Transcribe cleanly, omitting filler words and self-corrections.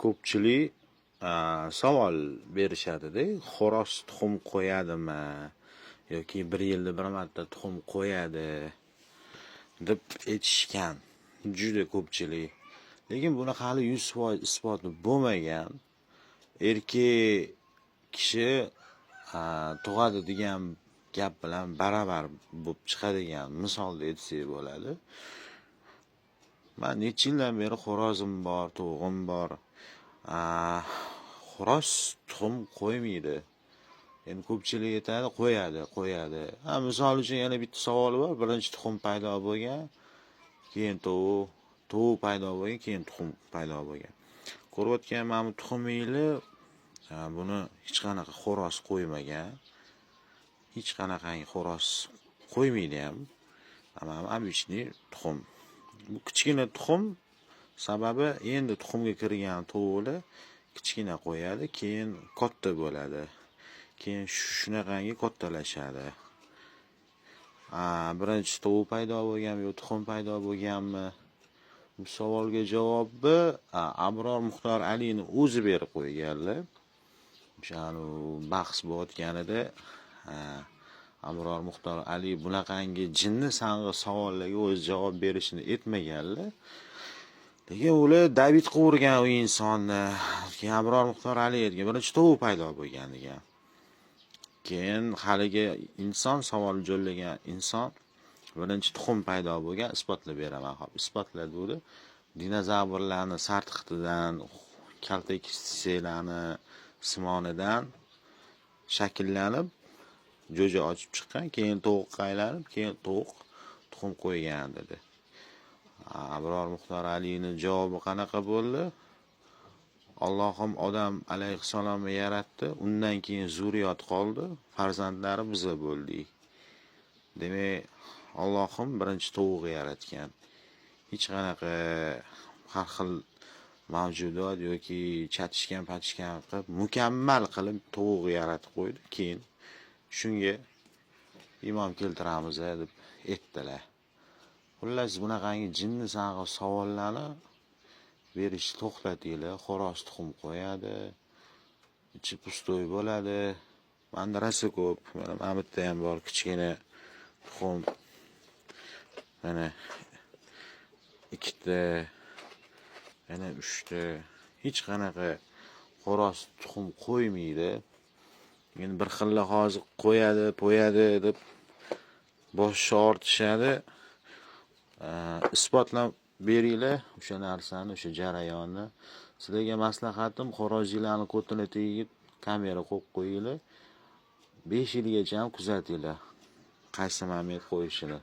Ko'pchilik savol berishadi-da, xo'roz tuxum qo'yadimi yoki bir yilda bir marta tuxum qo'yadi deb aytishgan juda ko'pchilik. Lekin buni hali 100% isboti bo'lmagan. Erkak kishi tug'adi degan gap bilan baravar bo'lib chiqadigan misolda aytsak bo'ladi. Men necha yildan beri xo'rozim bor, to'g'im bor. Xo'roz tuxum qo'ymaydi. Endi ko'pchilik aytadi, qo'yadi. Misol uchun yana bitta savol bor. Birinchi tuxum paydo bo'lgan, keyin tovuq paydo bo'lgan, keyin tuxum paydo bo'lgan. Ko'rayotgan mana bu tuxum yili buni hech qanaqa xo'roz qo'ymagan. Hech qanaqangi xo'roz qo'ymaydi ham. Mana обычный tuxum. Bu kichkina tuxum, sababi endi tuxumga kirgan tovuqlar kichkina qo'yadi, keyin katta bo'ladi. Keyin shunaqangi kattalashadi. Birinchi tovuq paydo bo'lganmi yo tuxum paydo bo'lganmi? Bu savolga javobni Abror Muxtor Aliyning o'zi berib qo'yganlar. O'shani bahs bo'layotganida Abror Muxtor Ali bunaqangi jinni sang'i savollarga o'zi javob berishini aytmaganlar. Lekin ular David quvurgan u insonni. Keyin Abror Muxtor Ali aytgan, birinchi tovuq paydo bo'lgan degan. Keyin haligi inson savol jo'llagan inson birinchi tuxum paydo bo'lgan isbotlab beraman. Xo'p, isbotladi dedi. Dinozavrlarni sartqitidan, kaltakislarni simonidan shakllanib jo'ja ochib chiqqan, keyin tovuqqa aylanib, keyin tovuq tuxum qo'ygan dedi. Abror Muxtor Aliyning javobi qanaqa bo'ldi? Allohim odam alayhissalomni yaratdi, undan keyin zurriyot qoldi, farzandlari biz bo'ldik. Demak, Allohim birinchi tovuqni yaratgan. Hech qanaqa har xil mavjudot yoki chatishgan qilib mukammal qilib tovuqni yaratib qo'ydi, keyin shunga imom keltiramiz deb aytdilar. Xullas, bunaqangi jinni sang'i savollarni berish to'xtatinglar. Xo'roz tuxum qo'yadi, ichi pustoy bo'ladi. Menda rosa ko'p. Mana bitta ham bor, kichkina tuxum. Mana ikkita, yana 3 ta. Hech qanaqa xo'roz tuxum qo'ymaydi. Endi bir xilla hozir qo'yadi deb boshni ortishadi. Isbotlab beringlar o'sha narsani, o'sha jarayonni. Sizlarga maslahatim, xo'rozlarni ko'tini tegib kamera qo'yib qo'yinglar. 5 yilgacha ham kuzatinglar qaysi moment qo'yishini.